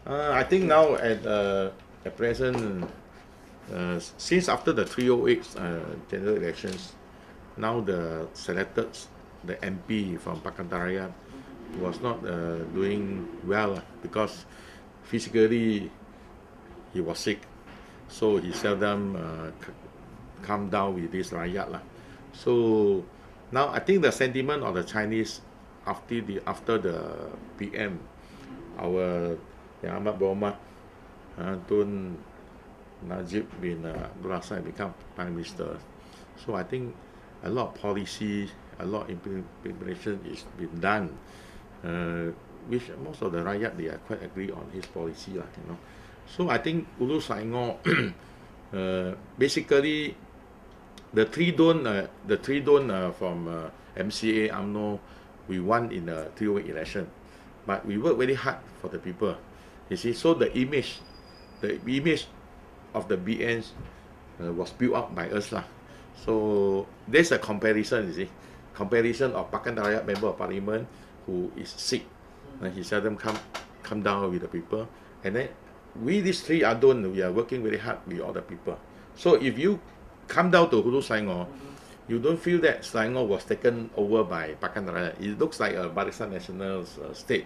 I think now at present, since after the 308 general elections, now the MP from Pakatan was not doing well because physically he was sick, so he seldom come down with this rakyat lah. So now I think the sentiment of the Chinese after the PM, our Yang Amat Berhormat Tun Najib bin Abdul Hassan become Prime Minister. So I think a lot of policy, a lot of implementation is been done, which most of the rakyat they are quite agree on his policy lah, you know. So I think Ulu Saingor, basically the three don from MCA UMNO, we won in the 308 election, but we work very hard for the people. You see, so the image of the BNs was built up by us lah. So there's a comparison, you see, comparison of Pakatan Rakyat Member of Parliament who is sick, and he seldom come down with the people, and then these three Adon, we are working very hard with all the people. So if you come down to Hulu Saingor, you don't feel that Selangor was taken over by Pakatan Rakyat. It looks like a Barisan National state.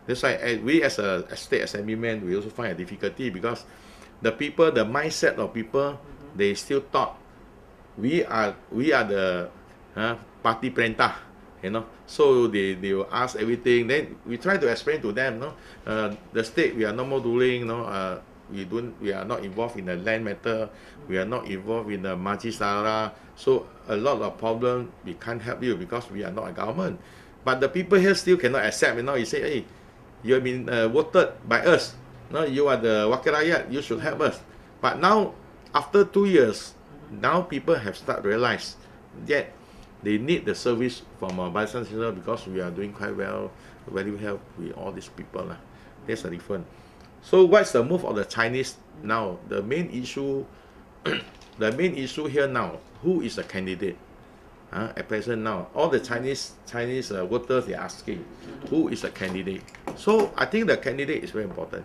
That's why we as a state assemblyman, we also find a difficulty because the people, the mindset of people, they still thought we are the party perintah, you know. So they will ask everything. Then we try to explain to them, no, the state we are no more ruling, no, we are not involved in the land matter, we are not involved in the Majisara. So a lot of problems we can't help you because we are not a government. But the people here still cannot accept. You know, you say, hey, you have been voted by us. No, you are the Wakil Rakyat. You should help us. But now, after 2 years, now people have started to realize that they need the service from our Barisan Nasional because we are doing quite well, very well with all these people. That's a difference. So what's the move of the Chinese now? The main issue, here now, who is the candidate? At present now, all the Chinese voters, they are asking, who is the candidate? So I think the candidate is very important,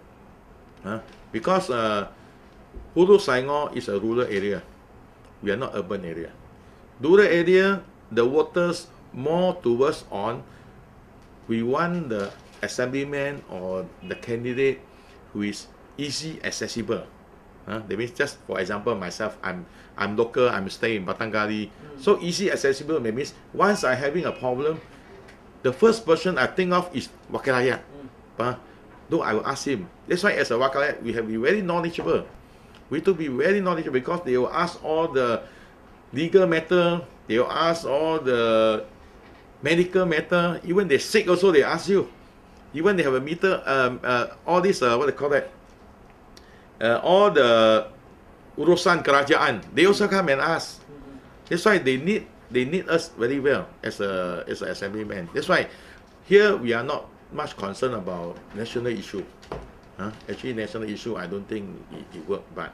because Hulu Saingor is a rural area. We are not urban area. Rural area, the voters more towards on, we want the assemblyman or the candidate who is easy accessible. That means, just for example, myself, I'm local, I'm staying in Batangali. So easy accessible means once I'm having a problem, the first person I think of is Wakil Rakyat. Though I will ask him. That's why as a Wakil Rakyat, we have to be very knowledgeable. We have to be very knowledgeable because they will ask all the legal matter, they will ask all the medical matter, even they sick also they ask you. Even they have a meter, all this, what they call that, all the urusan kerajaan, they also come and ask. That's why they need us very well as an assemblyman. That's why here we are not much concerned about national issue. Actually, national issue, I don't think it works, but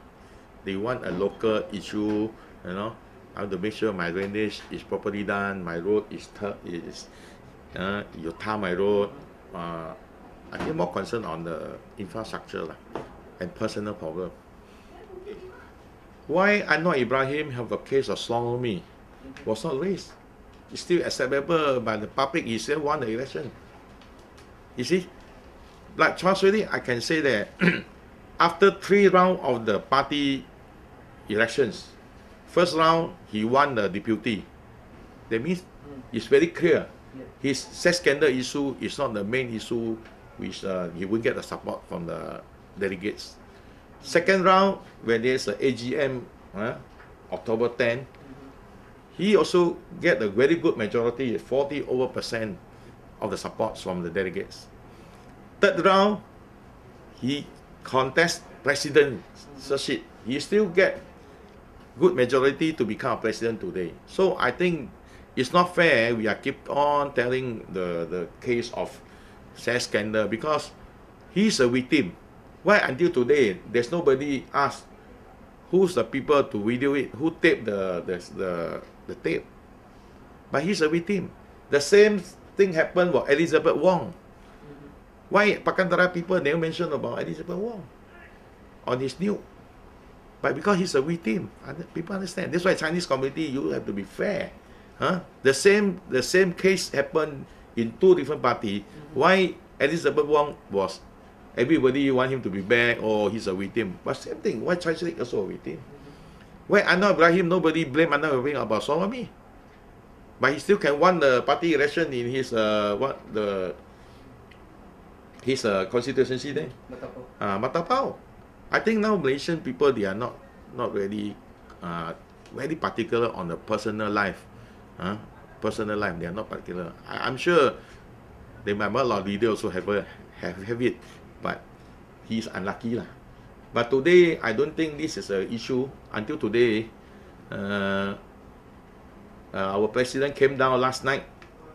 they want a local issue, you know. I have to make sure my drainage is properly done, my road you tar my road. I get more concerned on the infrastructure and personal problem. Why Anwar Ibrahim have a case of sodomy was not raised. It's still acceptable by the public. He still won the election. You see, like Chua, I can say that after 3 rounds of the party elections, first round he won the deputy. That means it's very clear. His sex scandal issue is not the main issue, which he will get the support from the delegates. Second round, when there's an AGM, October 10, he also get a very good majority, 40% of the support from the delegates. Third round, he contests presidency. He still get good majority to become president today. So I think it's not fair. We are keep on telling the case of sex scandal because he's a victim. Why until today there's nobody asked who's the people to video it, who taped the tape? But he's a victim. The same thing happened with Elizabeth Wong. Why Pakantara people never mention about Elizabeth Wong on his new? But because he's a victim, people understand. That's why Chinese community, you have to be fair. Huh? The same case happened in two different parties. Why Elizabeth Wong was, everybody want him to be back, or he's a victim. But same thing, why Chinese League also a victim? Why Anwar Ibrahim, nobody blame Anwar Ibrahim about Solomon. But he still can win the party election in his constituency there. Matapao. I think now Malaysian people, they are not really very particular on the personal life. Personal life, they are not particular. I'm sure they might, a lot of leaders also have it, but he's unlucky lah. But today, I don't think this is an issue. Until today, our president came down last night.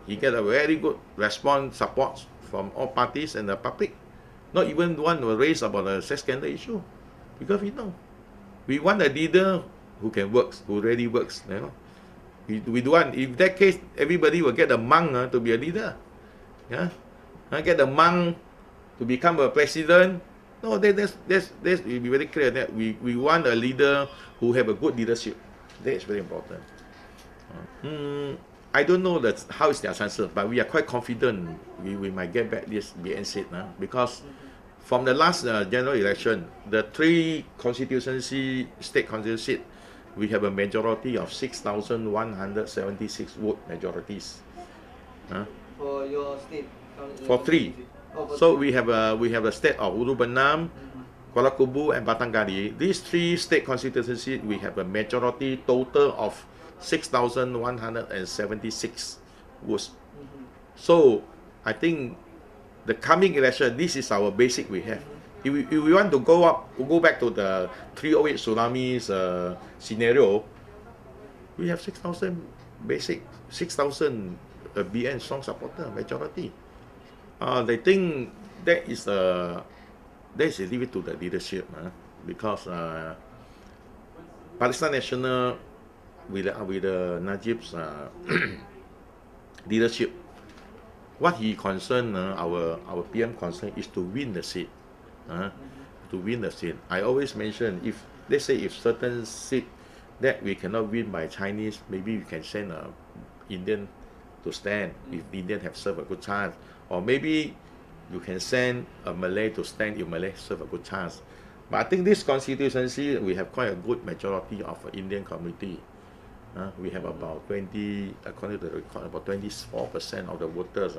He get a very good response, support from all parties and the public. Not even one will raise about the sex scandal issue, because we want a leader who can work, who really works. We do want. In that case, everybody will get a monk to be a leader. Yeah, get a monk to become a president. No, that's we be very clear that we want a leader who have a good leadership. That is very important. I don't know how is their chances, but we are quite confident we might get back this BNC because from the last general election, the 3 state constituency, we have a majority of 6,176 vote majorities. For your state? For 3. So we have the state of Ulu Benam, Kuala Kubu and Batangali. These 3 state constituencies, we have a majority total of 6,176 votes. So I think the coming election, this is our basic we have. If we want to go back to the 308 tsunamis scenario, we have 6,000 basic, 6,000 BN strong supporter majority. They think that is leave it to the leadership, because Pakistan National with Najib's leadership, what he concerned, our PM concern is to win the seat. To win the seat. I always mention, if let's say if certain seat that we cannot win by Chinese, maybe we can send a Indian to stand if Indian have served a good chance, or maybe you can send a Malay to stand if Malay serve a good chance. But I think this constituency, we have quite a good majority of Indian community. We have about 20, according to the record, about 24% of the voters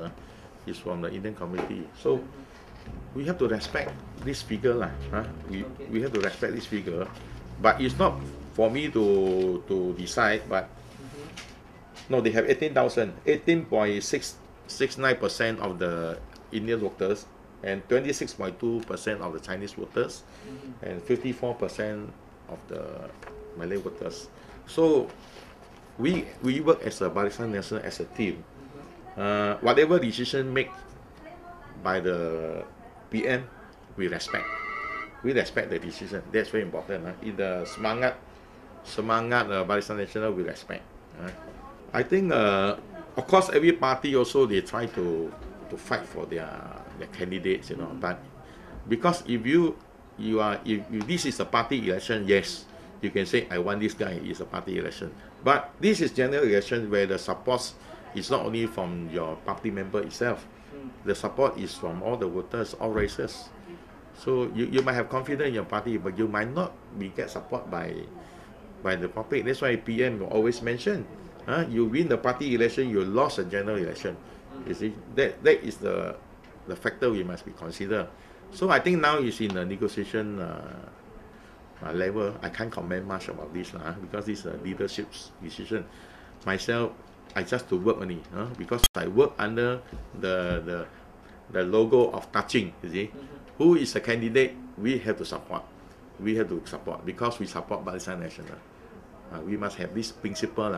is from the Indian community. So we have to respect this figure lah. We have to respect this figure, but it's not for me to decide. But no, they have 18.69% of the Indian voters, and 26.2% of the Chinese voters, and 54% of the Malay voters. So we work as a Barisan Nasional as a team. Whatever decision made by the PM, we respect. We respect the decision. That's very important. In the semangat Barisan Nasional, we respect. I think, of course, every party also they try to fight for their candidates, But because if this is a party election, yes, you can say I want this guy. It's a party election. But this is general election where the support is not only from your party member itself. The support is from all the voters, all races. So you might have confidence in your party, but you might not get support by the public. That's why PM always mention, you win the party election, you lost a general election. You see, that is the factor we must be considered. So I think now it's in the negotiation level. I can't comment much about this because this is a leadership's decision. Myself, I just to work only, because I work under the logo of touching. You see, who is a candidate, we have to support. We have to support because we support Barisan Nasional. We must have this principle.